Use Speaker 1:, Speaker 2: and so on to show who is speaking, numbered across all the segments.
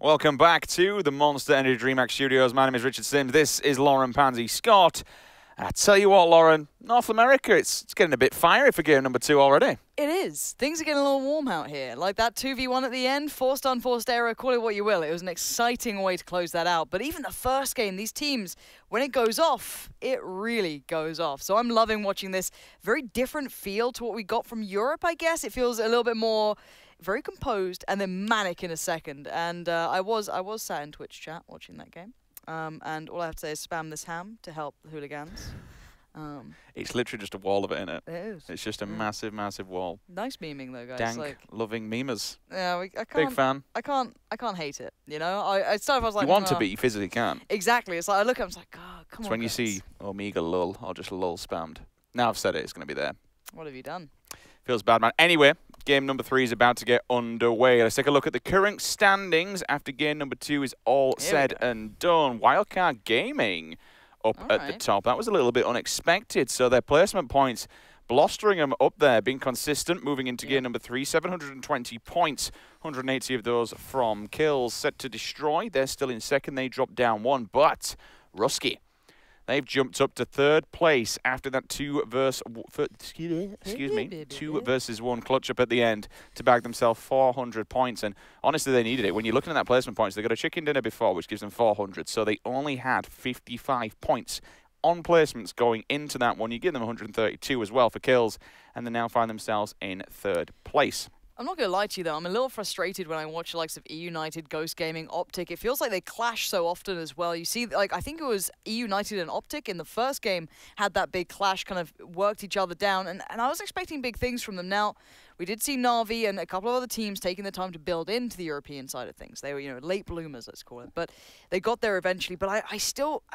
Speaker 1: Welcome back to the Monster Energy DreamHack Studios. My name is Richard Sims. This is Lauren Pansy Scott. And I tell you what, Lauren, North America, it's getting a bit fiery for game number 2 already.
Speaker 2: It is. Things are getting a little warm out here. Like that 2v1 at the end, forced unforced error, call it what you will. It was an exciting way to close that out. But even the first game, these teams, when it goes off, it really goes off. So I'm loving watching this very different feel to what we got from Europe, I guess. It feels a little bit more very composed and then manic in a second. And I was sat in Twitch chat watching that game. And all I have to say is spam this ham to help the hooligans.
Speaker 1: It's literally just a wall of it, isn't it?
Speaker 2: It is.
Speaker 1: It's just a massive, massive wall.
Speaker 2: Nice memeing though, guys.
Speaker 1: Dank,
Speaker 2: like,
Speaker 1: loving memers.
Speaker 2: Yeah, I can't.
Speaker 1: Big fan.
Speaker 2: I can't hate it. You know, I started. I was like,
Speaker 1: you want to, but you physically can't.
Speaker 2: Exactly. It's like I look at him, it's like, oh, come on.
Speaker 1: It's when you
Speaker 2: guys.
Speaker 1: see Omega lol or just lol spammed. Now I've said it, it's going to be there.
Speaker 2: What have you done?
Speaker 1: Feels bad, man. Anyway, game number 3 is about to get underway. Let's take a look at the current standings after game number 2 is all said and done. Wildcard Gaming up at the top. That was a little bit unexpected. So their placement points, blustering them up there, being consistent, moving into game number 3. 720 points, 180 of those from kills. Set to destroy. They're still in second. They dropped down 1, but Rusky, they've jumped up to 3rd place after that 2 versus 1 clutch up at the end to bag themselves 400 points. And honestly, they needed it. When you're looking at that placement points, they got a chicken dinner before, which gives them 400. So they only had 55 points on placements going into that one. You give them 132 as well for kills, and they now find themselves in 3rd place.
Speaker 2: I'm not going to lie to you, though. I'm a little frustrated when I watch the likes of eUnited, Ghost Gaming, Optic. It feels like they clash so often as well. You see, like, I think it was eUnited and Optic in the first game had that big clash, kind of worked each other down, and I was expecting big things from them. Now, we did see Na'Vi and a couple of other teams taking the time to build into the European side of things. They were, you know, late bloomers, let's call it. But they got there eventually. But I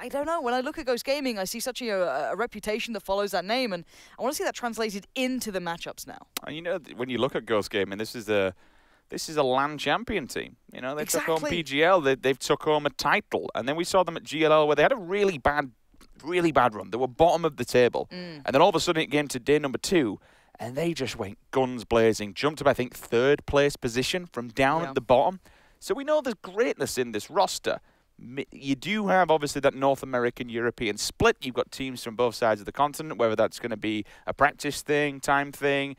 Speaker 2: don't know. When I look at Ghost Gaming, I see such a reputation that follows that name, and I want to see that translated into the matchups now.
Speaker 1: And you know, when you look at Ghost Gaming, this is a LAN champion team. You know, they took home PGL. They've took home a title, and then we saw them at GLL where they had a really bad run. They were bottom of the table, and then all of a sudden it came to day number 2. And they just went guns blazing, jumped up, I think, 3rd place position from down at the bottom. So we know there's greatness in this roster. You do have, obviously, that North American, European split. You've got teams from both sides of the continent, whether that's going to be a practice thing, time thing.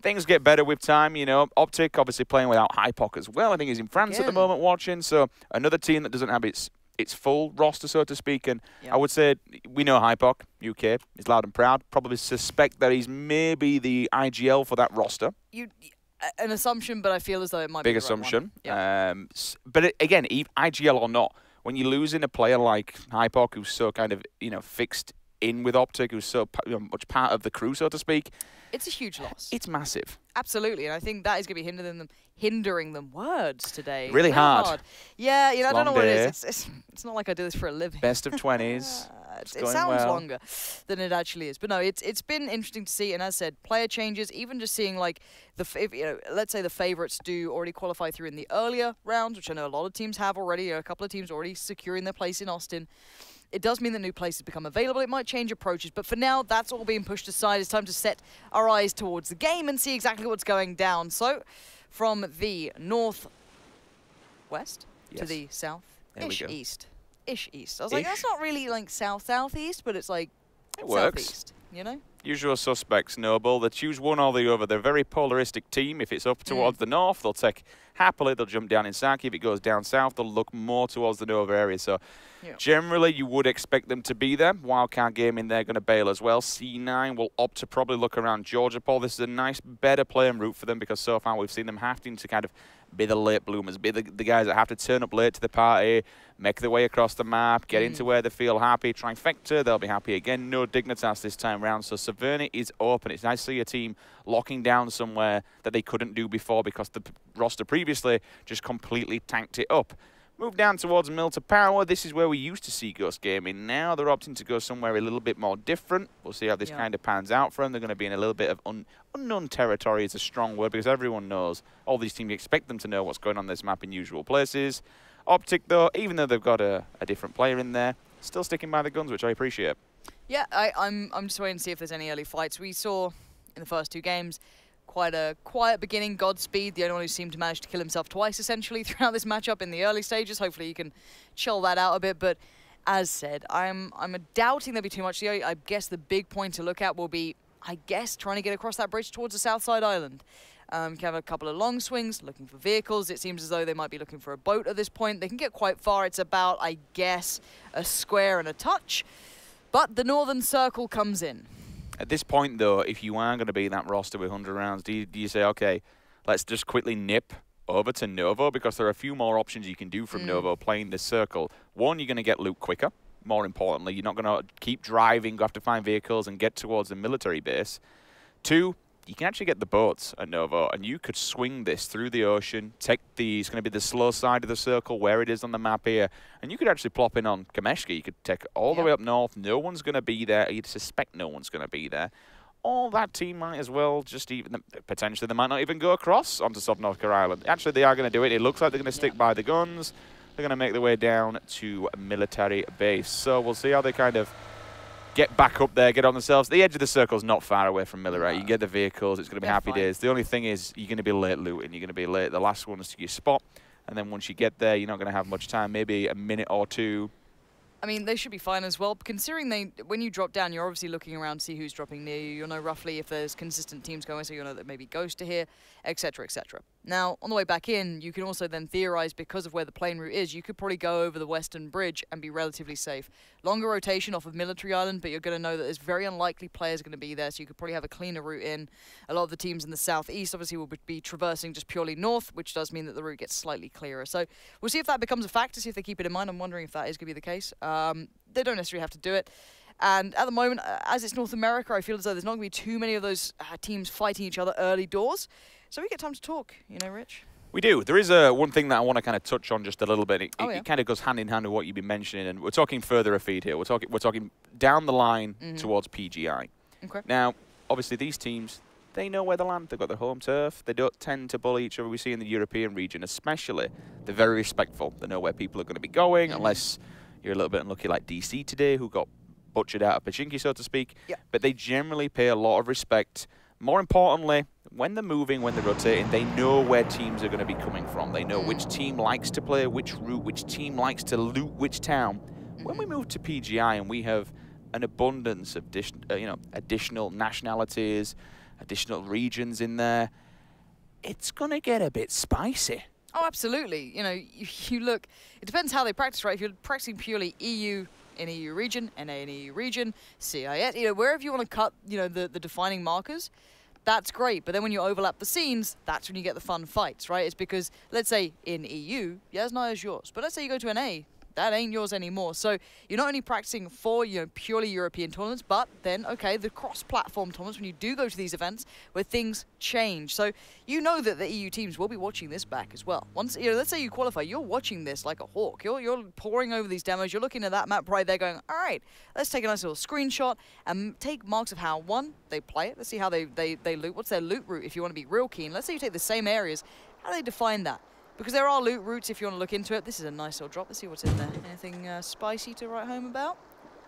Speaker 1: Things get better with time, you know. Optic, obviously, playing without Hypoc as well. I think he's in France at the moment watching. So another team that doesn't have its full roster, so to speak. And I would say we know Hypoc, UK, is loud and proud. Probably suspect that he's maybe the IGL for that roster.
Speaker 2: An assumption, but I feel as though it might be
Speaker 1: big
Speaker 2: the
Speaker 1: assumption.
Speaker 2: Right one.
Speaker 1: But again, IGL or not, when you're losing a player like Hypoc, who's so kind of, you know, fixed in with Optic, who's so much part of the crew, so to speak,
Speaker 2: it's a huge loss.
Speaker 1: It's massive.
Speaker 2: Absolutely, and I think that is going to be hindering them words today.
Speaker 1: Really hard.
Speaker 2: Yeah, you know, I don't know what
Speaker 1: day.
Speaker 2: it is. It's not like I do this for a living.
Speaker 1: Best of 20s.
Speaker 2: It sounds longer than it actually is, but no, it's been interesting to see. And as I said, player changes, even just seeing like let's say the favorites do already qualify through in the earlier rounds, which I know a lot of teams have already. You know, a couple of teams already securing their place in Austin. It does mean that new places become available. It might change approaches, but for now, that's all being pushed aside. It's time to set our eyes towards the game and see exactly what's going down. So, from the northwest to the south-ish east. I was like, that's not really like south-southeast, but it's like southeast, you know?
Speaker 1: Usual suspects, Noble. They choose one or the other. They're a very polaristic team. If it's up towards the north, they'll take happily. They'll jump down in Saki. If it goes down south, they'll look more towards the Nova area. So generally, you would expect them to be there. Wildcard Gaming, they're going to bail as well. C9 will opt to probably look around Georgia Paul. This is a nice, better playing route for them because so far we've seen them having to kind of be the late bloomers, be the guys that have to turn up late to the party, make their way across the map, get into where they feel happy. Trifecta, they'll be happy again. No Dignitas this time round. So Severny is open. It's nice to see a team locking down somewhere that they couldn't do before because the roster previously just completely tanked it up. Move down towards Milta Power. This is where we used to see Ghost Gaming. Now they're opting to go somewhere a little bit more different. We'll see how this kind of pans out for them. They're going to be in a little bit of unknown territory. Is a strong word because everyone knows. All these teams expect them to know what's going on this map in usual places. Optic, though, even though they've got a different player in there, still sticking by the guns, which I appreciate.
Speaker 2: Yeah, I'm just waiting to see if there's any early fights. We saw in the first 2 games quite a quiet beginning. Godspeed, the only one who seemed to manage to kill himself twice, essentially, throughout this matchup in the early stages. Hopefully you can chill that out a bit. But as said, I'm doubting there'll be too much. I guess the big point to look at will be, I guess, trying to get across that bridge towards the south side island. Can have a couple of long swings, looking for vehicles. It seems as though they might be looking for a boat at this point. They can get quite far. It's about, I guess, a square and a touch. But the northern circle comes in.
Speaker 1: At this point, though, if you are going to be in that roster with 100 rounds, do you say, okay, let's just quickly nip over to Novo, because there are a few more options you can do from Novo playing this circle. One, you're going to get loot quicker. More importantly, you're not going to keep driving, go have to find vehicles and get towards the military base. Two, you can actually get the boats at Novo, and you could swing this through the ocean, take it's going to be the slow side of the circle where it is on the map here, and you could actually plop in on Kameshka. You could take it all the way up north. No one's going to be there. You'd suspect no one's going to be there. Or that team might as well just even, potentially they might not even go across onto South North Island. Actually, they are going to do it. It looks like they're going to stick by the guns. They're going to make their way down to a military base. So we'll see how they kind of get back up there, get on themselves. The edge of the circle's not far away from military. You get the vehicles, it's going to be happy days. The only thing is you're going to be late looting. You're going to be late. The last one's to your spot. And then once you get there, you're not going to have much time, maybe a minute or two.
Speaker 2: I mean, they should be fine as well, considering when you drop down, you're obviously looking around to see who's dropping near you. You'll know roughly if there's consistent teams going, so you'll know that maybe Ghost are here, etc., etc. Now, on the way back in, you can also then theorize, because of where the plane route is, you could probably go over the Western Bridge and be relatively safe. Longer rotation off of Military Island, but you're going to know that there's very unlikely players going to be there, so you could probably have a cleaner route in. A lot of the teams in the southeast obviously will be traversing just purely north, which does mean that the route gets slightly clearer. So we'll see if that becomes a factor, see if they keep it in mind. I'm wondering if that is going to be the case. They don't necessarily have to do it. And at the moment, as it's North America, I feel as though there's not going to be too many of those teams fighting each other early doors. So we get time to talk, you know, Rich?
Speaker 1: We do. There is one thing that I want to kind of touch on just a little bit. It kind of goes hand in hand with what you've been mentioning, and we're talking further afield here. We're talking down the line towards PGI. Okay. Now, obviously, these teams, they know where they land. They've got their home turf. They don't tend to bully each other. We see in the European region, especially, they're very respectful. They know where people are going to be going, unless you're a little bit unlucky like DC today, who got butchered out of Pachinki, so to speak. Yeah. But they generally pay a lot of respect. More importantly, when they're moving, when they're rotating, they know where teams are going to be coming from. They know which team likes to play which route, which team likes to loot which town. When we move to PGI and we have an abundance of additional nationalities, additional regions in there, it's going to get a bit spicy.
Speaker 2: Oh, absolutely. You know, you look, it depends how they practice, right? If you're practicing purely EU in EU region, NA in EU region, CIS, you know, wherever you want to cut, you know, the defining markers, that's great. But then when you overlap the scenes, that's when you get the fun fights, right? It's because, let's say in EU, Yasna is yours. But let's say you go to NA, that ain't yours anymore. So you're not only practicing for, you know, purely European tournaments, but then, okay, the cross-platform tournaments when you do go to these events where things change. So you know that the EU teams will be watching this back as well. Once, you know, let's say you qualify, you're watching this like a hawk. You're poring over these demos. You're looking at that map right there going, all right, let's take a nice little screenshot and take marks of how, one, they play it. Let's see how they loot. What's their loot route if you want to be real keen? Let's say you take the same areas. How do they define that? Because there are loot routes if you want to look into it. This is a nice little drop. Let's see what's in there. Anything spicy to write home about?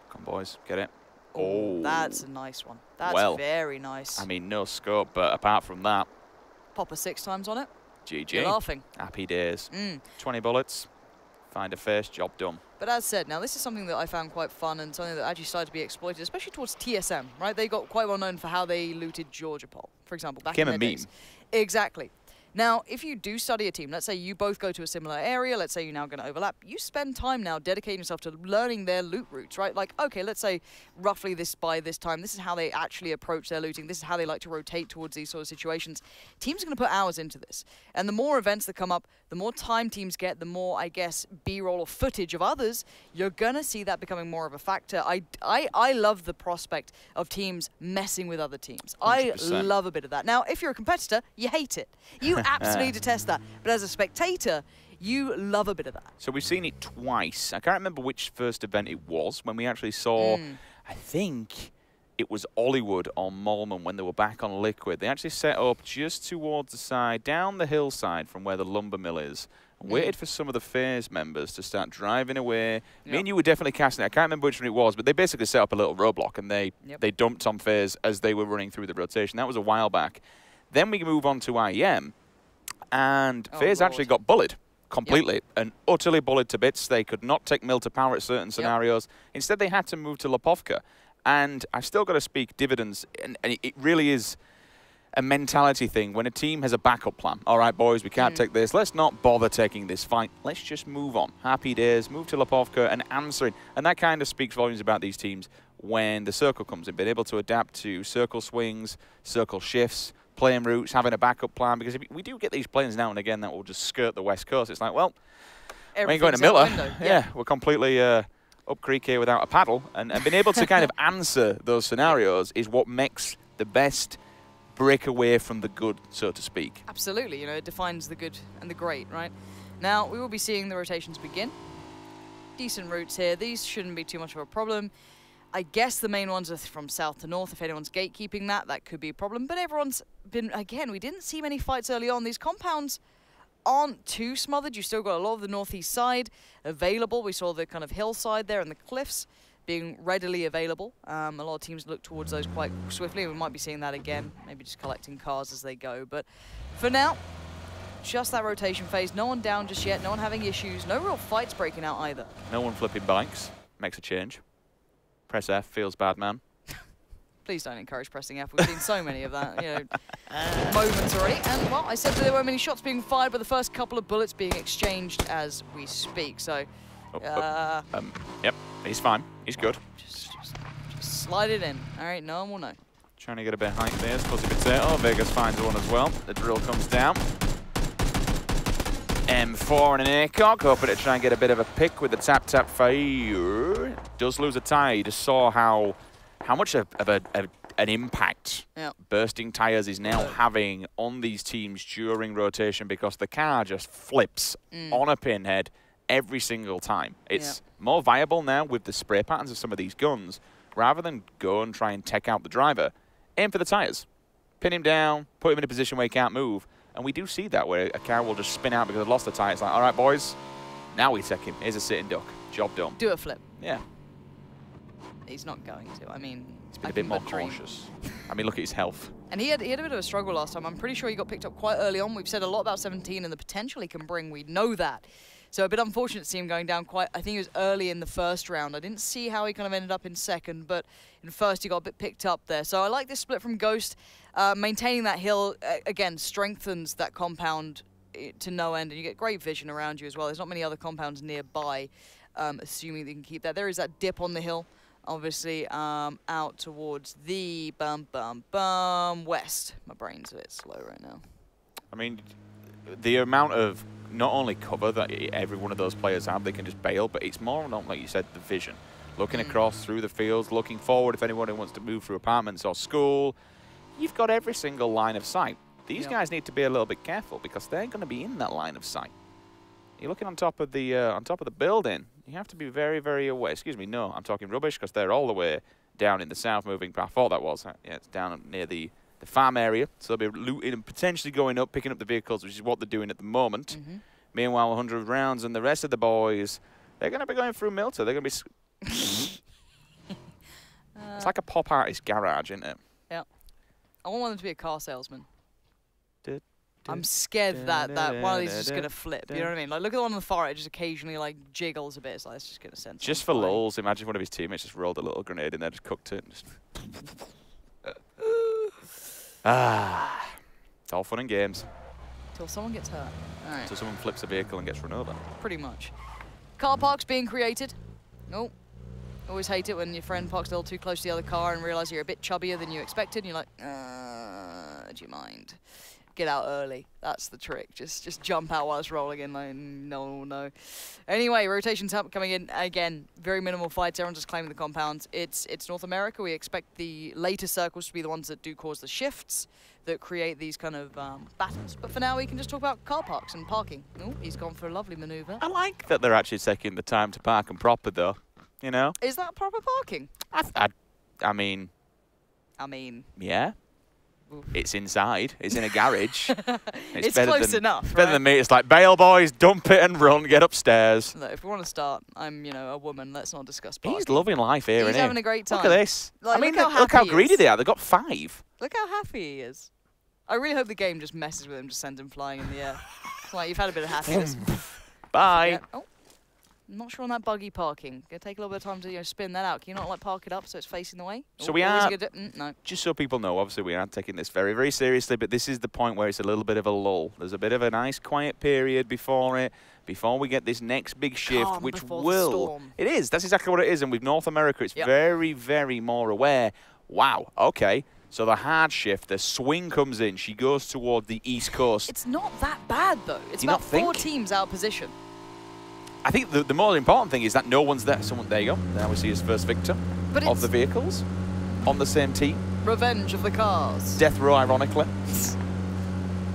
Speaker 1: Come on, boys. Get it.
Speaker 2: Oh, that's a nice one. That's very nice.
Speaker 1: I mean, no scope, but apart from that.
Speaker 2: Pop a 6 times on it.
Speaker 1: GG.
Speaker 2: You're laughing.
Speaker 1: Happy days. 20 bullets. Find a face. Job done.
Speaker 2: But as said, now this is something that I found quite fun and something that actually started to be exploited, especially towards TSM, right? They got quite well known for how they looted Georgia Pole, for example, back in the days. Exactly. Now, if you do study a team, let's say you both go to a similar area, let's say you're now going to overlap, you spend time now dedicating yourself to learning their loot routes, right? Like, okay, let's say roughly by this time, this is how they actually approach their looting, this is how they like to rotate towards these sort of situations. Teams are going to put hours into this. And the more events that come up, the more time teams get, the more, I guess, B-roll or footage of others, you're going to see that becoming more of a factor. I love the prospect of teams messing with other teams. 100%. I love a bit of that. Now, if you're a competitor, you hate it. You absolutely detest that. But as a spectator, you love a bit of that.
Speaker 1: So we've seen it twice. I can't remember which first event it was when we actually saw, I think it was Hollywood on Molman when they were back on Liquid. They actually set up just towards the side, down the hillside from where the lumber mill is, and waited for some of the FaZe members to start driving away. Me and you were definitely casting it. I can't remember which one it was, but they basically set up a little roadblock and they dumped on FaZe as they were running through the rotation. That was a while back. Then we move on to IEM, and FaZe actually got bullied completely and utterly bullied to bits. They could not take Mill to power at certain scenarios. Instead, they had to move to Lipovka. And I've still got to speak dividends, and it really is a mentality thing. When a team has a backup plan, all right, boys, we can't take this. Let's not bother taking this fight. Let's just move on. Happy days, move to Lipovka and answering. And that kind of speaks volumes about these teams when the circle comes in, being able to adapt to circle swings, circle shifts, playing routes, having a backup plan. Because if we do get these planes now and again that will just skirt the West Coast. It's like, well, we ain't going to Miller. Yeah, we're completely up creek here without a paddle. And being able to kind of answer those scenarios is what makes the best break away from the good, so to speak.
Speaker 2: Absolutely, you know, it defines the good and the great, right? Now, we will be seeing the rotations begin. Decent routes here. These shouldn't be too much of a problem. I guess the main ones are from south to north. If anyone's gatekeeping that could be a problem. But everyone's been, again, we didn't see many fights early on. These compounds aren't too smothered. You still got a lot of the northeast side available. We saw the kind of hillside there and the cliffs being readily available. A lot of teams look towards those quite swiftly. We might be seeing that again, maybe just collecting cars as they go. But for now, just that rotation phase. No one down just yet, no one having issues, no real fights breaking out either.
Speaker 1: No one flipping bikes. Makes a change. Press F, feels bad, man.
Speaker 2: Please don't encourage pressing F. We've seen so many of that, you know, moments already. And, well, I said that there weren't many shots being fired, but the first couple of bullets being exchanged as we speak. So,
Speaker 1: yep, he's fine. He's good.
Speaker 2: Just slide it in. All right, no one will know.
Speaker 1: Trying to get a bit of height there. Fuzzy Potato. Vegas finds one as well. The drill comes down. M4 and an ACOG. Hoping to try and get a bit of a pick with the tap-tap fire. Does lose a tire. You just saw how much of an impact bursting tires is now having on these teams during rotation, because the car just flips on a pinhead every single time. It's more viable now with the spray patterns of some of these guns. Rather than go and try and tech out the driver, aim for the tires. Pin him down, put him in a position where he can't move. And we do see that, where a car will just spin out because they've lost the tire. It's like, all right, boys, now we tech him. Here's a sitting duck. Job done.
Speaker 2: Do a flip.
Speaker 1: Yeah.
Speaker 2: He's not going to. I mean,
Speaker 1: he's been a bit more cautious. I mean, look at his health.
Speaker 2: And he had a bit of a struggle last time. I'm pretty sure he got picked up quite early on. We've said a lot about 17 and the potential he can bring. We know that. So a bit unfortunate to see him going down quite, I think it was early in the first round. I didn't see how he kind of ended up in second, but in first he got a bit picked up there. So I like this split from Ghost. Maintaining that hill, again, strengthens that compound to no end, and you get great vision around you as well. There's not many other compounds nearby, assuming they can keep that. There is that dip on the hill, obviously, out towards the west. My brain's a bit slow right now.
Speaker 1: I mean, the amount of not only cover that every one of those players have, they can just bail, but it's more not, like you said, the vision. Looking across through the fields, looking forward if anyone wants to move through apartments or school. You've got every single line of sight. These guys need to be a little bit careful because they're going to be in that line of sight. You're looking on top of the building. You have to be very, very aware. Excuse me, no, I'm talking rubbish because they're all the way down in the south moving. I thought that was. Yeah, it's down near the farm area. So they'll be looting and potentially going up, picking up the vehicles, which is what they're doing at the moment. Meanwhile, 100 rounds and the rest of the boys, they're going to be going through Milton. They're going to be... It's like a pop artist garage, isn't it?
Speaker 2: Yeah. I want them to be a car salesman. I'm scared that one of these is just going to flip. You know what I mean? Like, look at the one on the far right, it just occasionally, like, jiggles a bit. It's like, it's just going to send
Speaker 1: just for lulz, imagine one of his teammates just rolled a little grenade in there, just cooked it. And just it's all fun and games.
Speaker 2: Till someone gets hurt. All right.
Speaker 1: Till someone flips a vehicle and gets run over.
Speaker 2: Pretty much. Car parks being created. Oh. Always hate it when your friend parks a little too close to the other car and realize you're a bit chubbier than you expected. And you're like, do you mind? Get out early. That's the trick. Just jump out while it's rolling in. Like, no. Anyway, rotations coming in. Again, very minimal fights. Everyone's just claiming the compounds. It's North America. We expect the later circles to be the ones that do cause the shifts that create these kind of battles. But for now, we can just talk about car parks and parking. Oh, he's gone for a lovely maneuver.
Speaker 1: I like that they're actually taking the time to park and proper, though. You know?
Speaker 2: Is that proper parking?
Speaker 1: I mean... Yeah. Oof. It's inside. It's in a garage.
Speaker 2: It's close enough,
Speaker 1: It's better than me. It's like, bail, boys, dump it and run, get upstairs.
Speaker 2: Look, if we want to start, I'm, a woman. Let's not discuss parking.
Speaker 1: He's loving life here, isn't he?
Speaker 2: He's having a great time.
Speaker 1: Look at this.
Speaker 2: Like,
Speaker 1: look how greedy they are. They've got 5.
Speaker 2: Look how happy he is. I really hope the game just messes with him, just sends him flying in the air. It's like, you've had a bit of happiness.
Speaker 1: Bye.
Speaker 2: Yeah. Oh, I'm not sure on that buggy parking. Gonna take a little bit of time to spin that out. Can you not like park it up so it's facing the way?
Speaker 1: So we are,
Speaker 2: no.
Speaker 1: just so people know, obviously we are taking this very, very seriously, but this is the point where it's a little bit of a lull. There's a bit of a nice quiet period before it, before we get this next big shift,
Speaker 2: Calm
Speaker 1: which
Speaker 2: before the
Speaker 1: will...
Speaker 2: storm.
Speaker 1: It is, that's exactly what it is, and with North America, it's very, very more aware. Wow, okay. So the hard shift, the swing comes in. She goes toward the East Coast.
Speaker 2: It's not that bad, though. It's about 4 teams out of position.
Speaker 1: I think the more important thing is that no one's there. There you go. Now we see his first victor of the vehicles on the same team.
Speaker 2: Revenge of the cars.
Speaker 1: Death row, ironically.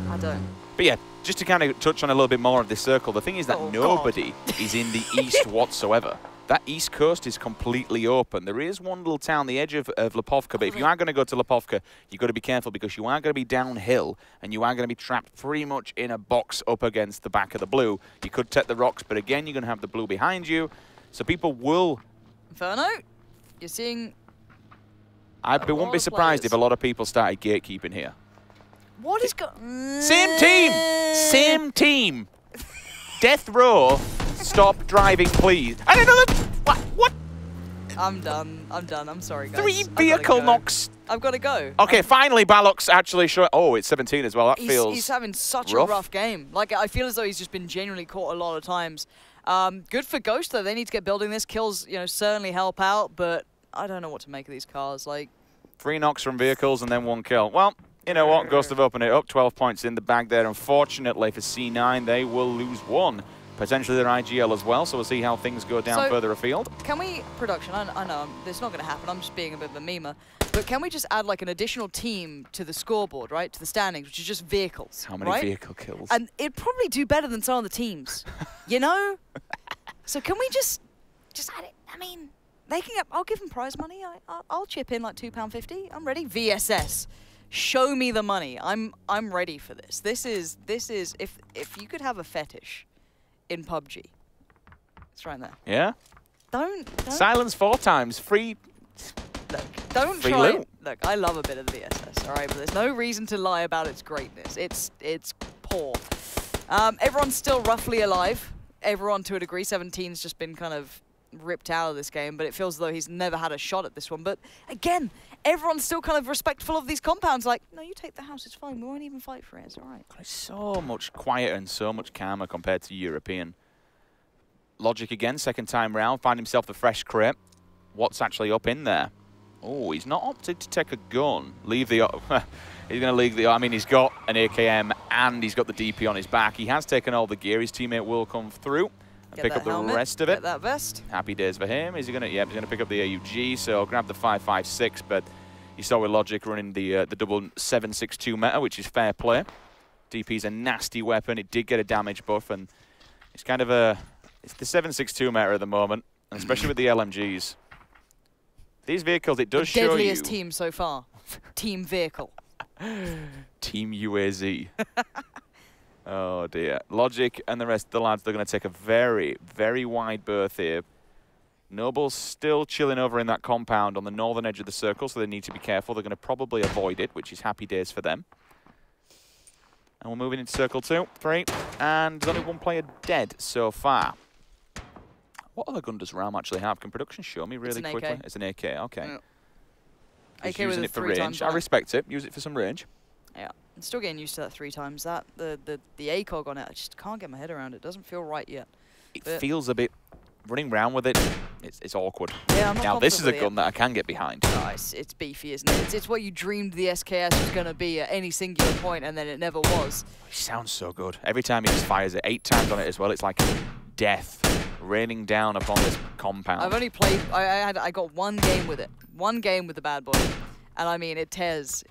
Speaker 2: I don't.
Speaker 1: But yeah, just to kind of touch on a little bit more of this circle, the thing is that nobody is in the east whatsoever. That east coast is completely open. There is one little town, the edge of Lipovka, but if you are going to go to Lipovka, you've got to be careful because you are going to be downhill and you are going to be trapped pretty much in a box up against the back of the blue. You could take the rocks, but again, you're going to have the blue behind you. So people will...
Speaker 2: Inferno, you're seeing...
Speaker 1: I wouldn't be surprised if a lot of people started gatekeeping here.
Speaker 2: What is going...
Speaker 1: Same team! Same team! Death row... Stop driving, please. And another... What?
Speaker 2: I'm done. I'm sorry, guys.
Speaker 1: 3 vehicle knocks.
Speaker 2: I've got to go.
Speaker 1: Okay, finally, Balok's actually showing... Oh, it's 17 as well. That feels
Speaker 2: He's having such
Speaker 1: rough.
Speaker 2: a rough game. Like, I feel as though he's just been genuinely caught a lot of times. Good for Ghost, though. They need to get building this. Kills, certainly help out, but I don't know what to make of these cars. Like
Speaker 1: 3 knocks from vehicles and then 1 kill. Well, you know what? Ghost have opened it up. 12 points in the bag there. Unfortunately for C9, they will lose 1. Potentially their IGL as well, so we'll see how things go down further afield.
Speaker 2: Can we, production, I know it's not going to happen, I'm just being a bit of a memer, but can we just add like an additional team to the scoreboard, right, to the standings, which is just vehicles,
Speaker 1: How many vehicle kills?
Speaker 2: And it'd probably do better than some of the teams, you know? So can we just add it? I mean, they can get, I'll give them prize money, I'll chip in like £2.50, I'm ready. VSS. Show me the money. I'm ready for this. This is if you could have a fetish in PUBG. It's right there.
Speaker 1: Yeah?
Speaker 2: Don't
Speaker 1: Silence 4 times. Free.
Speaker 2: Look, don't
Speaker 1: free
Speaker 2: try.
Speaker 1: loot.
Speaker 2: Look, I love a bit of the VSS, all right? But there's no reason to lie about its greatness. It's poor. Everyone's still roughly alive. Everyone to a degree. 17's just been kind of ripped out of this game, but it feels as though he's never had a shot at this one. But again, everyone's still kind of respectful of these compounds. Like, no, you take the house, it's fine. We won't even fight for it. It's all right.
Speaker 1: It's so much quieter and so much calmer compared to European. Logic again, second time round, find himself the fresh crate. What's actually up in there? Oh, he's not opted to take a gun. Leave the... he's going to leave the... I mean, he's got an AKM and he's got the DP on his back. He has taken all the gear. His teammate will come through and pick up the rest of it.
Speaker 2: Get that vest.
Speaker 1: Happy days for him. Is he going to... Yeah, he's going to pick up the AUG, so grab the 5.56, but you saw with Logic running the double 7.62 meta, which is fair play. DP's a nasty weapon. It did get a damage buff, and it's kind of a... It's the 7.62 meta at the moment, and especially with the LMGs. These vehicles, it does show you...
Speaker 2: Deadliest team so far. Team vehicle.
Speaker 1: Team UAZ. Oh, dear. Logic and the rest of the lads, they're going to take a very, very wide berth here. Noble's still chilling over in that compound on the northern edge of the circle, so they need to be careful. They're going to probably avoid it, which is happy days for them. And we're moving into circle 2, 3, and there's only 1 player dead so far. What other gun does Ram actually have? Can production show me really quickly?
Speaker 2: AK.
Speaker 1: It's an AK, okay.
Speaker 2: Yeah.
Speaker 1: He's
Speaker 2: AK
Speaker 1: using it for range. I respect it. Use it for some range.
Speaker 2: Yeah, I'm still getting used to that 3 times. That the ACOG on it, I just can't get my head around it. It doesn't feel right yet.
Speaker 1: It feels a bit... Running around with it, it's awkward.
Speaker 2: Yeah, I'm not
Speaker 1: now, this is a gun that I can get behind.
Speaker 2: Oh, it's beefy, isn't it? It's what you dreamed the SKS was going to be at any singular point, and then it never was.
Speaker 1: It sounds so good. Every time he just fires it, 8 times on it as well, it's like death raining down upon this compound.
Speaker 2: I've only played... I got 1 game with it. 1 game with the bad boy. And I mean, it tears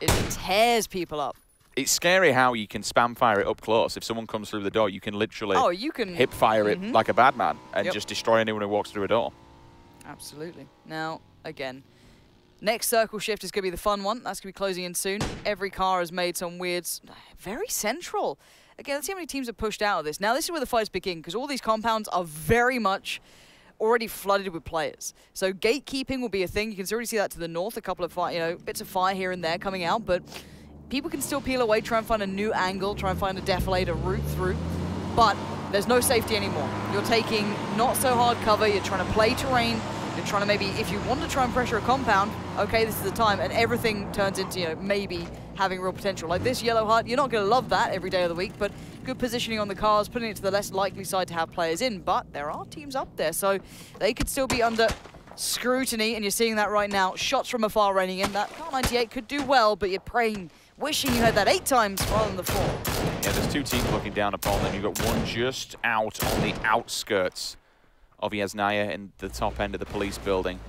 Speaker 2: people up.
Speaker 1: It's scary how you can spam fire it up close. If someone comes through the door, you can literally hip fire it like a bad man and just destroy anyone who walks through a door. Absolutely.
Speaker 2: Now, again, next circle shift is going to be the fun one. That's going to be closing in soon. Every car has made some weird... Very central. Again, let's see how many teams are pushed out of this. Now, this is where the fights begin, because all these compounds are very much already flooded with players. So gatekeeping will be a thing. You can already see that to the north. A couple of bits of fire here and there coming out, but... people can still peel away, try and find a new angle, try and find a defilade, a route through, but there's no safety anymore. You're taking not so hard cover, you're trying to play terrain, you're trying to maybe, if you want to try and pressure a compound, okay, this is the time, and everything turns into, you know, maybe having real potential. Like this yellow hut, you're not going to love that every day of the week, but good positioning on the cars, putting it to the less likely side to have players in, but there are teams up there, so they could still be under scrutiny, and you're seeing that right now. Shots from afar raining in. That Car 98 could do well, but you're praying, wishing you had that 8 times rather than the 4.
Speaker 1: Yeah, there's 2 teams looking down upon them. You've got one just out on the outskirts of Yasnaya in the top end of the police building.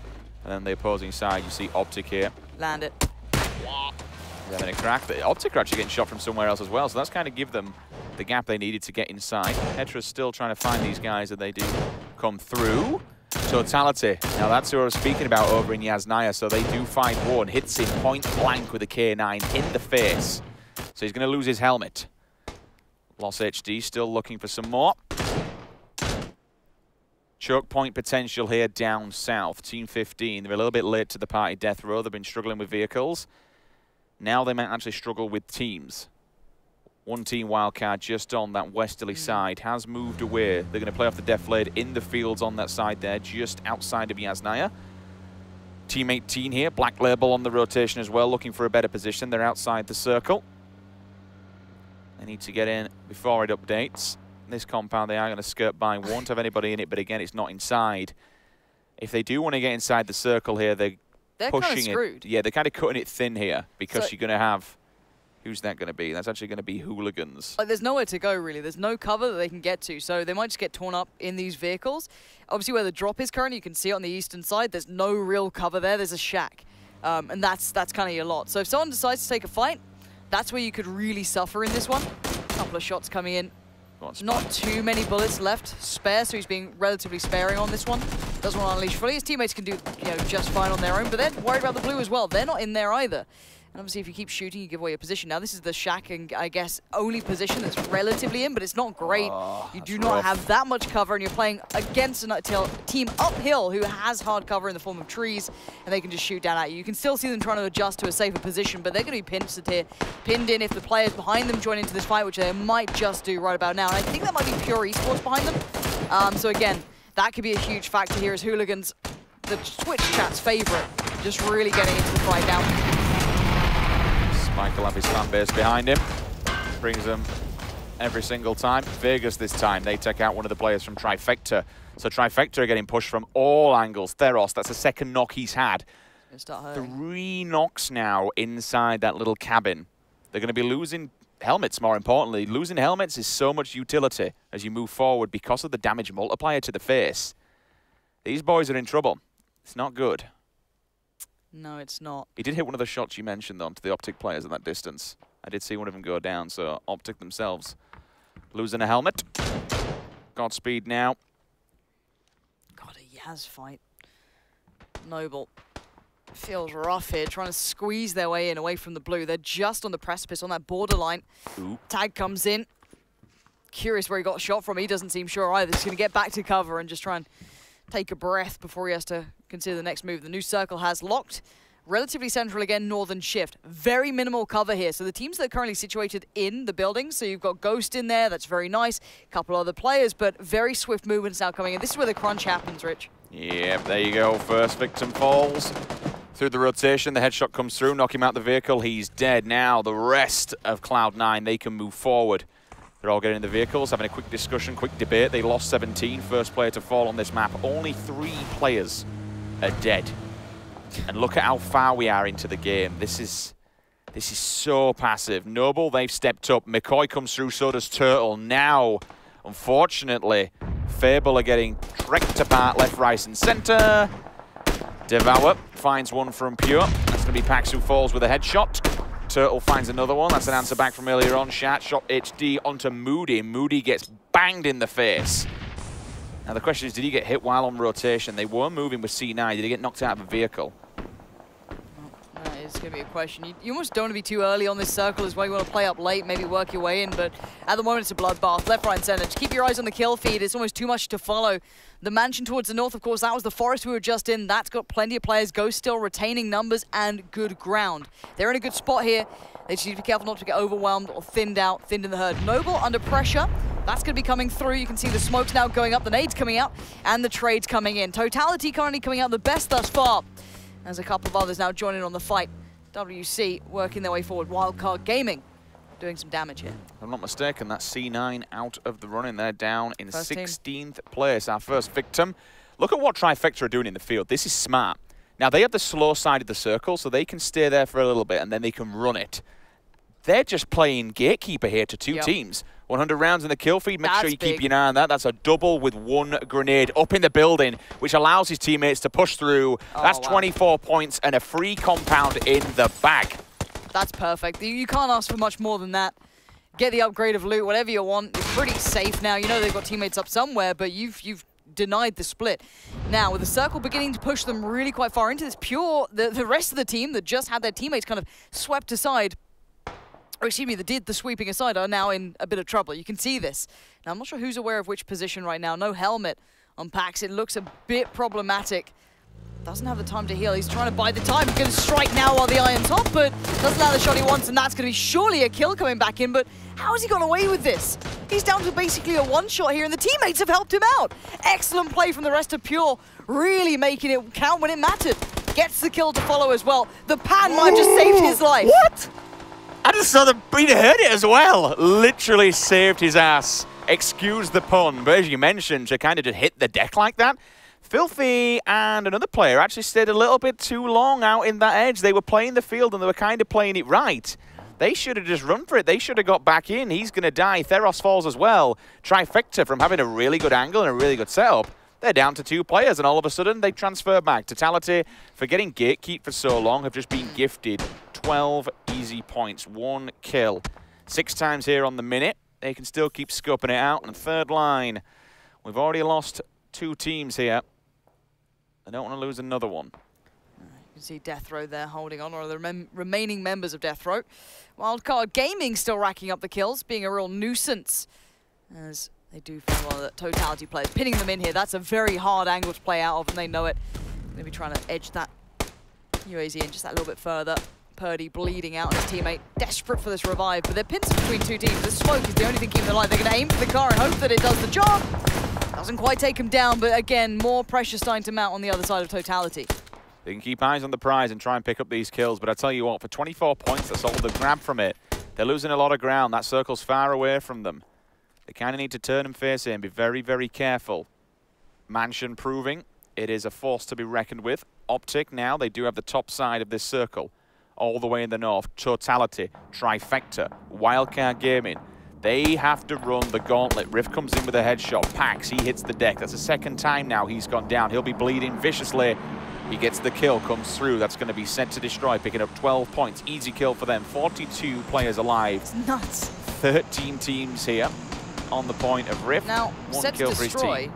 Speaker 1: And then the opposing side, you see Optic here.
Speaker 2: Land it.
Speaker 1: They're having a crack. The Optic are actually getting shot from somewhere else as well, so that's kind of give them the gap they needed to get inside. Hetra's still trying to find these guys, and they do come through. Totality. Now that's who I was speaking about over in Yasnaya, so they do find one. Hits him point blank with a K9 in the face. So he's going to lose his helmet. Lost HD, still looking for some more. Choke point potential here down south. Team 15, they're a little bit late to the party death row. They've been struggling with vehicles. Now they might actually struggle with teams. One team wildcard just on that westerly side has moved away. They're going to play off the defilade in the fields on that side there, just outside of Yasnaya. Team 18 here, Black Label on the rotation as well, looking for a better position. They're outside the circle. They need to get in before it updates. This compound, they are going to skirt by. Won't have anybody in it, but again, it's not inside. If they do want to get inside the circle here, they're pushing
Speaker 2: kind of screwed.
Speaker 1: Yeah, they're kind of cutting it thin here, because you're going to have... Who's that going to be? That's actually going to be hooligans.
Speaker 2: Like, there's nowhere to go, really. There's no cover that they can get to, so they might just get torn up in these vehicles. Obviously, where the drop is currently, you can see it on the eastern side. There's no real cover there. There's a shack, and that's kind of your lot. So if someone decides to take a fight, that's where you could really suffer in this one. A couple of shots coming in. Not too many bullets left. Spare, so he's being relatively sparing on this one. Doesn't want to unleash fully. His teammates can do, you know, just fine on their own, but they're worried about the blue as well. They're not in there either. And obviously, if you keep shooting, you give away your position. Now, this is the shack and, I guess, only position that's relatively in, but it's not great. You do not have that much cover, and you're playing against a team uphill who has hard cover in the form of trees, and they can just shoot down at you. You can still see them trying to adjust to a safer position, but they're going to be pinned in if the players behind them join into this fight, which they might just do right about now. And I think that might be Pure Esports behind them. So again, that could be a huge factor here as Hooligans, the Twitch chat's favorite, just really getting into the fight now.
Speaker 1: Mike will have his fan base behind him. Brings them every single time. Vegas this time, they take out one of the players from Trifecta. So Trifecta are getting pushed from all angles. Theros, that's the second knock he's had. 3 knocks now inside that little cabin. They're going to be losing helmets, more importantly. Losing helmets is so much utility as you move forward because of the damage multiplier to the face. These boys are in trouble. It's not good.
Speaker 2: No, it's not.
Speaker 1: He did hit one of the shots you mentioned, though, to the Optic players at that distance. I did see one of them go down, so Optic themselves losing a helmet. Godspeed now.
Speaker 2: God, a Yaz fight. Noble. Feels rough here, trying to squeeze their way in away from the blue. They're just on the precipice, on that borderline.
Speaker 1: Ooh.
Speaker 2: Tag comes in. Curious where he got shot from. He doesn't seem sure either. He's going to get back to cover and just try and take a breath before he has to consider the next move. The new circle has locked. Relatively central again, northern shift. Very minimal cover here. So the teams that are currently situated in the buildings, so you've got Ghost in there, that's very nice. A couple other players, but very swift movements now coming in. This is where the crunch happens, Rich.
Speaker 1: Yep, there you go. First victim falls. Through the rotation, the headshot comes through, knock him out the vehicle. He's dead now. The rest of Cloud9, they can move forward. They're all getting in the vehicles, having a quick discussion, quick debate. They lost 17, first player to fall on this map. Only 3 players are dead. And look at how far we are into the game. This is so passive. Noble, they've stepped up. McCoy comes through, so does Turtle. Now, unfortunately, Fable are getting trekked apart left, right, and center. Devour finds one from Pure. That's going to be Pax who falls with a headshot. Turtle finds another one. That's an answer back from earlier on. Shot HD onto Moody. Moody gets banged in the face. Now the question is, did he get hit while on rotation? They were moving with C9. Did he get knocked out of a vehicle?
Speaker 2: That is going to be a question. You almost don't want to be too early on this circle as well. You want to play up late, maybe work your way in, but at the moment it's a bloodbath. Left, right, and center. Just keep your eyes on the kill feed. It's almost too much to follow. The mansion towards the north, of course, that was the forest we were just in. That's got plenty of players. Ghost still retaining numbers and good ground. They're in a good spot here. They just need to be careful not to get overwhelmed or thinned out, thinned in the herd. Noble under pressure. That's going to be coming through. You can see the smokes now going up, the nades coming out, and the trades coming in. Totality currently coming out the best thus far. There's a couple of others now joining on the fight. WC working their way forward. Wildcard Gaming doing some damage here.
Speaker 1: If I'm not mistaken, that's C9 out of the running. They're down in
Speaker 2: First
Speaker 1: 16th place. Our first victim. Look at what Trifecta are doing in the field. This is smart. Now, they have the slow side of the circle, so they can stay there for a little bit, and then they can run it. They're just playing gatekeeper here to two teams. 100 rounds in the kill feed. Make sure you keep your eye on that. That's a double with one grenade up in the building, which allows his teammates to push through. That's 24 points and a free compound in the bag.
Speaker 2: That's perfect. You can't ask for much more than that. Get the upgrade of loot, whatever you want. You're pretty safe now. You know they've got teammates up somewhere, but you've denied the split. Now, with the circle beginning to push them really quite far into this, Pure, the rest of the team that just had their teammates kind of swept aside, or excuse me, that did the sweeping aside, are now in a bit of trouble. You can see this. Now, I'm not sure who's aware of which position right now. No helmet on Pax. It looks a bit problematic. Doesn't have the time to heal. He's trying to buy the time. He's going to strike now while the iron's hot, but doesn't have the shot he wants, and that's going to be surely a kill coming back in. But how has he gone away with this? He's down to basically a one-shot here, and the teammates have helped him out. Excellent play from the rest of Pure, really making it count when it mattered. Gets the kill to follow as well. The pan might have just saved his life.
Speaker 1: What? I just saw the Breeder heard it as well. Literally saved his ass. Excuse the pun, but as you mentioned, to kind of just hit the deck like that. Filthy and another player actually stayed a little bit too long out in that edge. They were playing the field and they were kind of playing it right. They should have just run for it. They should have got back in. He's going to die. Theros falls as well. Trifecta from having a really good angle and a really good setup. They're down to 2 players, and all of a sudden they transfer back. Totality, for getting gatekeep for so long, have just been gifted 12 easy points. 1 kill. 6 times here on the minute. They can still keep scoping it out. And third line, we've already lost 2 teams here. I don't want to lose another one.
Speaker 2: You can see Death Row there holding on, or the remaining members of Death Row. Wildcard Gaming still racking up the kills, being a real nuisance, as they do find one of the Totality players. Pinning them in here, that's a very hard angle to play out of, and they know it. Going to be trying to edge that UAZ in just that little bit further. Purdy bleeding out on his teammate, desperate for this revive, but they're pinned between 2 teams. The smoke is the only thing keeping them alive. They're going to aim for the car and hope that it does the job. Doesn't quite take him down, but again, more pressure starting to mount on the other side of Totality.
Speaker 1: They can keep eyes on the prize and try and pick up these kills, but I tell you what, for 24 points, that's all the grab from it. They're losing a lot of ground. That circle's far away from them. They kind of need to turn and face it and be very, very careful. Mansion proving it is a force to be reckoned with. Optic now, they do have the top side of this circle. All the way in the north. Totality, Trifecta, Wildcard Gaming. They have to run the gauntlet. Rift comes in with a headshot. Pax, he hits the deck. That's the 2nd time now he's gone down. He'll be bleeding viciously. He gets the kill, comes through. That's going to be sent to destroy, picking up 12 points. Easy kill for them. 42 players alive.
Speaker 2: It's nuts.
Speaker 1: 13 teams here on the point of Rift.
Speaker 2: Now,
Speaker 1: 1
Speaker 2: set
Speaker 1: kill
Speaker 2: to
Speaker 1: for his
Speaker 2: destroy.
Speaker 1: team.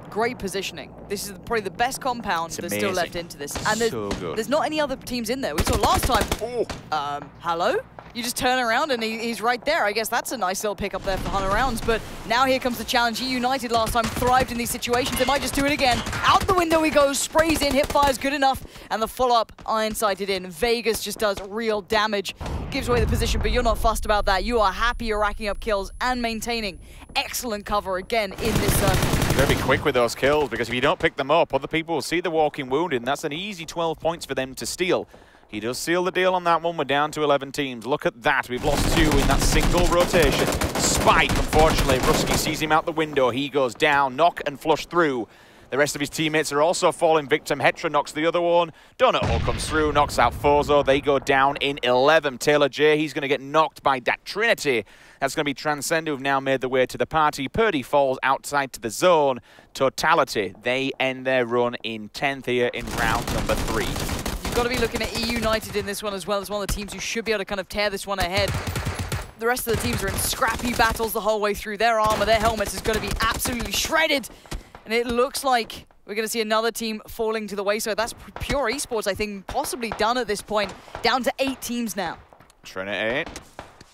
Speaker 2: Great positioning. This is probably the best compound that's still left into this. And there's not any other teams in there. We saw last time. Hello? You just turn around and he's right there. I guess that's a nice little pickup there for 100 rounds. But now here comes the challenge. United last time thrived in these situations. They might just do it again. Out the window he goes, sprays in, hip fire's good enough. And the follow-up iron-sighted in. Vegas just does real damage. Gives away the position, but you're not fussed about that. You are happy you're racking up kills and maintaining excellent cover again in this circle.
Speaker 1: You've got to be quick with those kills, because if you don't pick them up, other people will see the walking wounded, and that's an easy 12 points for them to steal. He does seal the deal on that one. We're down to 11 teams. Look at that. We've lost 2 in that single rotation. Spike, unfortunately. Ruski sees him out the window. He goes down. Knock and flush through. The rest of his teammates are also falling victim. Hetra knocks the other one. Donut Hole comes through, knocks out Fozo. They go down in 11. Taylor J, he's going to get knocked by that Trinity. That's going to be Transcend, who've now made their way to the party. Purdy falls outside to the zone. Totality, they end their run in 10th here in round number 3.
Speaker 2: You've got to be looking at E United in this one as well as one of the teams who should be able to kind of tear this one ahead. The rest of the teams are in scrappy battles the whole way through. Their armor, their helmets is going to be absolutely shredded. And it looks like we're going to see another team falling to the wayside. That's Pure Esports, I think, possibly done at this point. Down to 8 teams now.
Speaker 1: Trinity.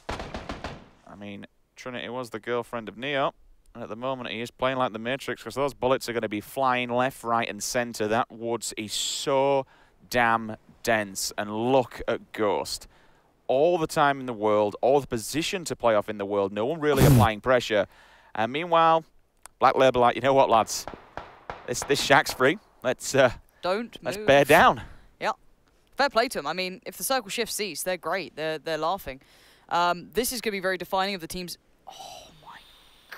Speaker 1: I mean, Trinity was the girlfriend of Neo. And at the moment, he is playing like the Matrix, because those bullets are going to be flying left, right, and center. That woods is so damn dense. And look at Ghost. all the time in the world, all the position to play off in the world. No one really applying pressure. And meanwhile, Black Label like, you know what, lads? This shack's free. Let's bear down.
Speaker 2: Yeah. Fair play to them. I mean, if the circle shift cease, they're great. They're laughing. This is going to be very defining of the teams. Oh my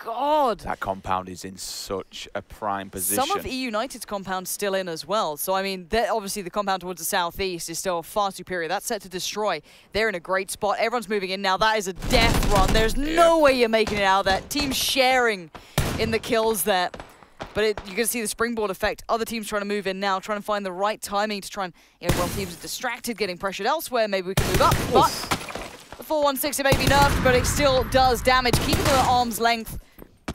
Speaker 2: God.
Speaker 1: That compound is in such a prime position.
Speaker 2: Some of E United's compound's still in as well. So, I mean, obviously the compound towards the southeast is still far superior. That's set to destroy. They're in a great spot. Everyone's moving in now. That is a death run. There's no way you're making it out of that. Team sharing in the kills there. But you're going to see the springboard effect. Other teams trying to move in now, trying to find the right timing to try and, while teams are distracted, getting pressured elsewhere, maybe we can move up. But the 416 it may be nerfed, but it still does damage. Keeping them at arm's length.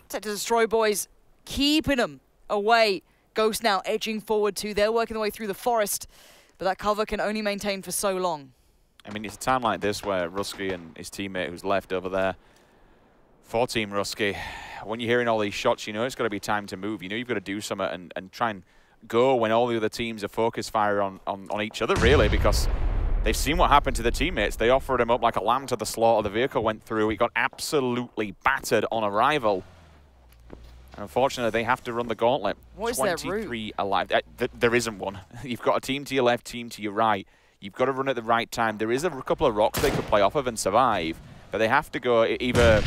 Speaker 2: Set to destroy, boys. Keeping them away. Ghost now edging forward too. They're working their way through the forest, but that cover can only maintain for so long.
Speaker 1: I mean, it's a time like this where Rusky and his teammate who's left over there, for Team Rusky, when you're hearing all these shots, you know it's got to be time to move. You know you've got to do something and try and go when all the other teams are focus fire on each other, really, because they've seen what happened to the teammates. They offered him up like a lamb to the slaughter. The vehicle went through. He got absolutely battered on arrival. And unfortunately, they have to run the gauntlet.
Speaker 2: What is their route?
Speaker 1: 23 alive. There isn't one. You've got a team to your left, team to your right. You've got to run at the right time. There is a couple of rocks they could play off of and survive, but they have to go either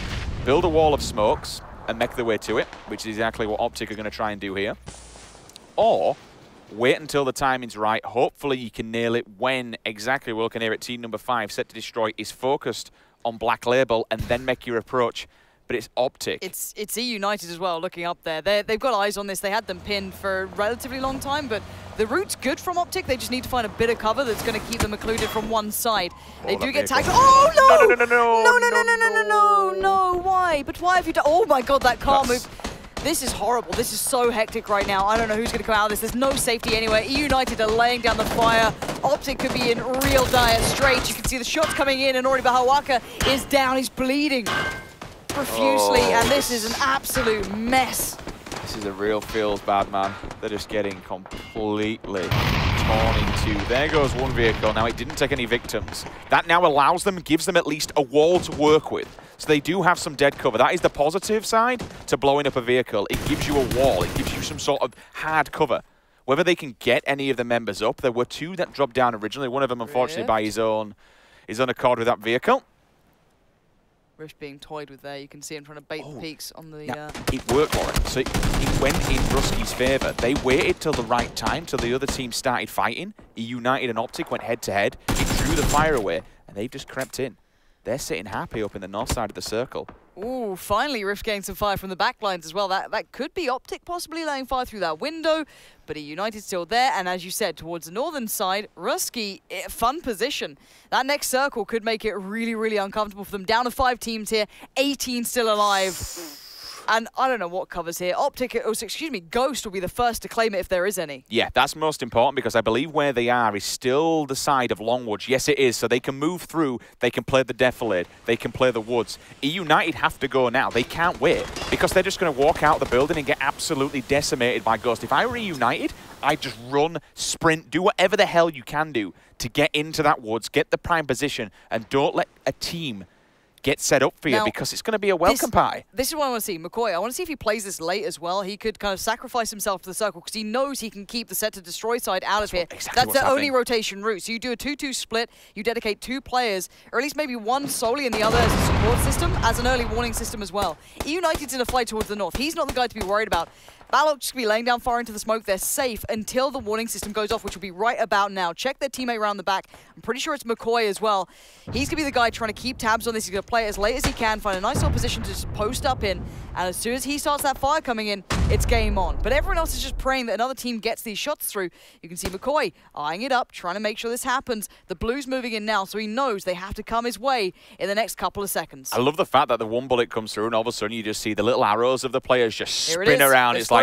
Speaker 1: build a wall of smokes and make their way to it, which is exactly what Optic are going to try and do here, or wait until the timing's right. Hopefully you can nail it when exactly we're looking here at team number 5, set to destroy, is focused on Black Label, and then make your approach. But it's Optic.
Speaker 2: It's E United as well, looking up there. They've got eyes on this. They had them pinned for a relatively long time, but the route's good from Optic. They just need to find a bit of cover that's going to keep them occluded from one side. They do get tagged. Oh, no! Why? But why have you done? Oh, my God, that car move. This is horrible. This is so hectic right now. I don't know who's going to come out of this. There's no safety anywhere. E United are laying down the fire. Optic could be in real dire straits. You can see the shots coming in, and Ori Bahawaka is down. He's bleeding profusely, and this is an absolute mess.
Speaker 1: This is a real feels bad, man. They're just getting completely torn into. There goes one vehicle. Now, it didn't take any victims. That now allows them, gives them at least a wall to work with. So they do have some dead cover. That is the positive side to blowing up a vehicle. It gives you a wall. It gives you some sort of hard cover. Whether they can get any of the members up, there were 2 that dropped down originally. One of them, unfortunately, by his own accord with that vehicle.
Speaker 2: Rift being toyed with there. You can see him trying to bait the peaks on the...
Speaker 1: It worked, Lauren. So it went in Rusky's favour. They waited till the right time, till the other team started fighting. E United and Optic went head-to-head. It drew the fire away, and they've just crept in. They're sitting happy up in the north side of the circle.
Speaker 2: Ooh, finally Rift getting some fire from the back lines as well. That could be Optic possibly laying fire through that window, but E United still there. And as you said, towards the northern side, Rusky, fun position. That next circle could make it really, really uncomfortable for them. Down to 5 teams here, 18 still alive. And I don't know what covers here. Ghost will be the first to claim it if there is any.
Speaker 1: Yeah, that's most important because I believe where they are is still the side of Longwood. Yes, it is. So they can move through. They can play the Defilade. They can play the Woods. E United have to go now. They can't wait because they're just going to walk out the building and get absolutely decimated by Ghost. If I were E United, I'd just run, sprint, do whatever the hell you can do to get into that Woods, get the prime position, and don't let a team get set up for you, because it's going to be a welcome party.
Speaker 2: This is what I want to see. McCoy, I want to see if he plays this late as well. He could kind of sacrifice himself to the circle because he knows he can keep the set to destroy side out of here. That's the only rotation route. So you do a 2-2 split, you dedicate 2 players, or at least maybe one solely and the other as a support system, as an early warning system as well. E United's in a fight towards the north. He's not the guy to be worried about. BYOC just going to be laying down fire into the smoke. They're safe until the warning system goes off, which will be right about now. Check their teammate around the back. I'm pretty sure it's McCoy as well. He's going to be the guy trying to keep tabs on this. He's going to play it as late as he can, find a nice little position to just post up in. And as soon as he starts that fire coming in, it's game on. But everyone else is just praying that another team gets these shots through. You can see McCoy eyeing it up, trying to make sure this happens. The Blues moving in now, so he knows they have to come his way in the next couple of seconds.
Speaker 1: I love the fact that the one bullet comes through and all of a sudden you just see the little arrows of the players just spin around. It's like,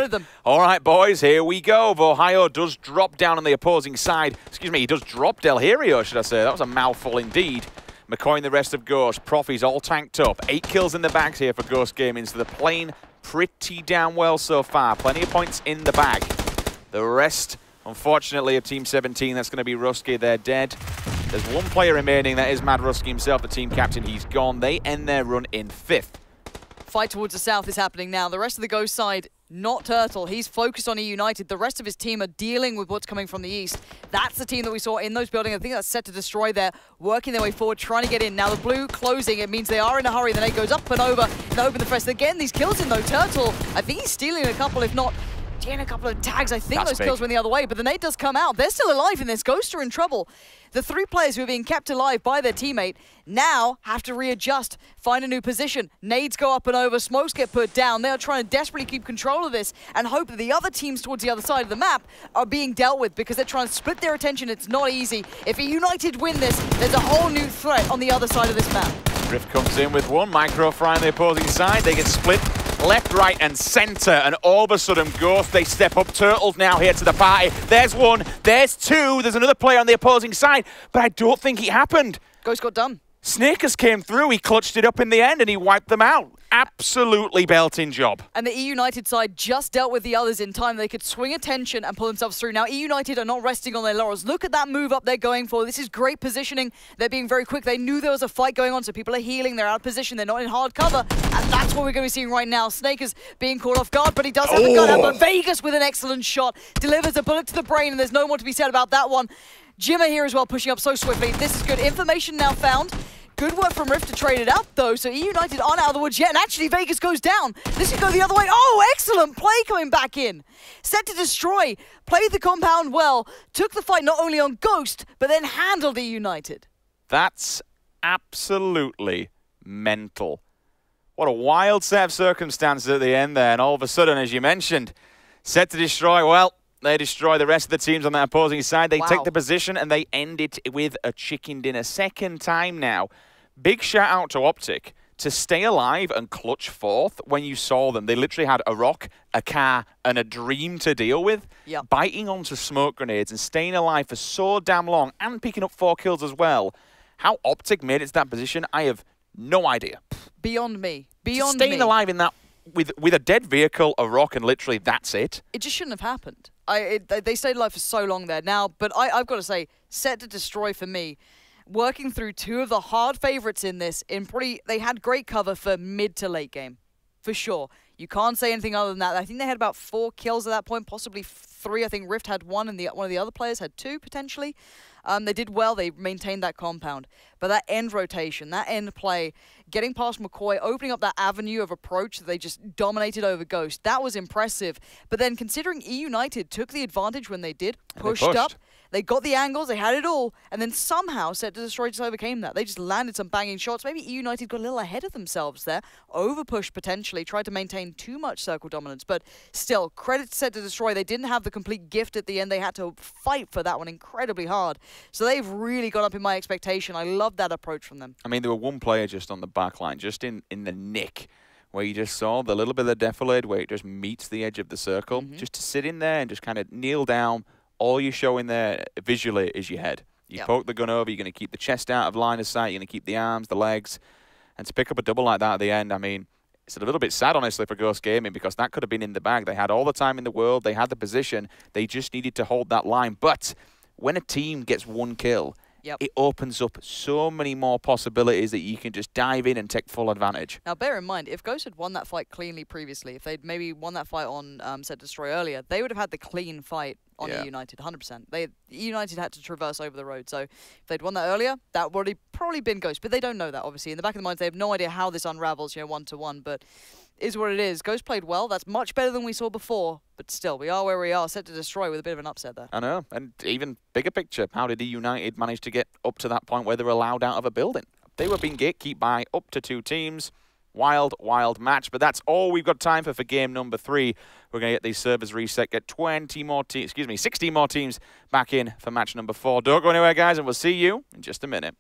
Speaker 1: all right, boys, here we go. Ohio does drop down on the opposing side. Excuse me, he does drop Del Hierro, should I say. That was a mouthful indeed. McCoy and the rest of Ghost. Proffies all tanked up. 8 kills in the bags here for Ghost Gaming, so they're playing pretty damn well so far. Plenty of points in the bag. The rest, unfortunately, of Team 17, that's going to be Rusky. They're dead. There's one player remaining. That is Mad Rusky himself, the team captain. He's gone. They end their run in 5th.
Speaker 2: Fight towards the south is happening now. The rest of the Ghost side, not Turtle. He's focused on E United. The rest of his team are dealing with what's coming from the east. That's the team that we saw in those buildings. I think that's set to destroy there, working their way forward, trying to get in. Now the blue closing. It means they are in a hurry. The nade goes up and over and open the first. Again, these kills in though. Turtle, I think he's stealing a couple, if not getting a couple of tags. I think those kills went the other way, but the nade does come out. They're still alive in this. Ghosts are in trouble. The 3 players who are being kept alive by their teammate now have to readjust, find a new position. Nades go up and over, smokes get put down. They are trying to desperately keep control of this and hope that the other teams towards the other side of the map are being dealt with because they're trying to split their attention. It's not easy. If E United win this, there's a whole new threat on the other side of this map.
Speaker 1: Rift comes in with one, Micro Fry on the opposing side. They get split left, right, and center, and all of a sudden, Ghost, they step up. Turtles now here to the party. There's one, there's two, there's another player on the opposing side, but I don't think it happened.
Speaker 2: Ghost got done.
Speaker 1: Snakers came through, he clutched it up in the end, and he wiped them out. Absolutely belting job.
Speaker 2: And the E United side just dealt with the others in time. They could swing attention and pull themselves through. Now, E United are not resting on their laurels. Look at that move up they're going for. This is great positioning. They're being very quick. They knew there was a fight going on, so people are healing. They're out of position. They're not in hard cover. And that's what we're going to be seeing right now. Snakers being caught off guard, but he does have the gun out. But Vegas with an excellent shot delivers a bullet to the brain, and there's no more to be said about that one. Jimmer here as well, pushing up so swiftly. This is good. Information now found. Good work from Rift to trade it out, though, so E United aren't out of the woods yet, and actually Vegas goes down. This could go the other way. Oh, excellent play coming back in. Set to destroy. Played the compound well. Took the fight not only on Ghost, but then handled E United.
Speaker 1: That's absolutely mental. What a wild set of circumstances at the end there, and all of a sudden, as you mentioned, set to destroy, well, they destroy the rest of the teams on that opposing side. They take the position and they end it with a chicken dinner. Second time now. Big shout out to Optic to stay alive and clutch 4th when you saw them. They literally had a rock, a car, and a dream to deal with.
Speaker 2: Yep.
Speaker 1: Biting onto smoke grenades and staying alive for so damn long and picking up 4 kills as well. How Optic made it to that position, I have no idea.
Speaker 2: Beyond me. Beyond
Speaker 1: staying alive in that with a dead vehicle, a rock, and literally that's it.
Speaker 2: It just shouldn't have happened. They stayed alive for so long there now, but I've got to say, set to destroy for me. Working through 2 of the hard favorites in this, they had great cover for mid to late game, for sure. You can't say anything other than that. I think they had about 4 kills at that point, possibly 3. I think Rift had 1, and one of the other players had 2 potentially. They did well. They maintained that compound. But that end rotation, that end play, getting past McCoy, opening up that avenue of approach that they just dominated over Ghost, that was impressive. But then considering E United took the advantage when they did, pushed up, they got the angles, they had it all, and then somehow Set to Destroy just overcame that. They just landed some banging shots. Maybe E United got a little ahead of themselves there, overpushed potentially, tried to maintain too much circle dominance. But still, credit to Set to Destroy. They didn't have the complete gift at the end. They had to fight for that one incredibly hard. So they've really gone up in my expectation. I love that approach from them.
Speaker 1: I mean, there were one player just on the back line, just in the nick, where you just saw the little bit of the defilade where it just meets the edge of the circle. Just to sit in there and just kind of kneel down. All you're showing there visually is your head. You poke the gun over, you're going to keep the chest out of line of sight, you're going to keep the arms, the legs. And to pick up a double like that at the end, I mean, it's a little bit sad, honestly, for Ghost Gaming, because that could have been in the bag. They had all the time in the world, they had the position, they just needed to hold that line. But when a team gets 1 kill, it opens up so many more possibilities that you can just dive in and take full advantage.
Speaker 2: Now, bear in mind, if Ghost had won that fight cleanly previously, if they'd maybe won that fight on Set to Destroy earlier, they would have had the clean fight on E United, 100%. E United had to traverse over the road, so if they'd won that earlier, that would have probably been Ghost. But they don't know that, obviously. In the back of their minds, they have no idea how this unravels, 1-to-1, but is what it is. Ghost played well. That's much better than we saw before, but still, we are where we are. Set to Destroy with a bit of an upset there.
Speaker 1: I know, and even bigger picture, how did E United manage to get up to that point where they were allowed out of a building? They were being gatekept by up to 2 teams. Wild, wild match, but that's all we've got time for game number 3. We're going to get these servers reset, get 16 more teams back in for match number 4. Don't go anywhere, guys, and we'll see you in just a minute.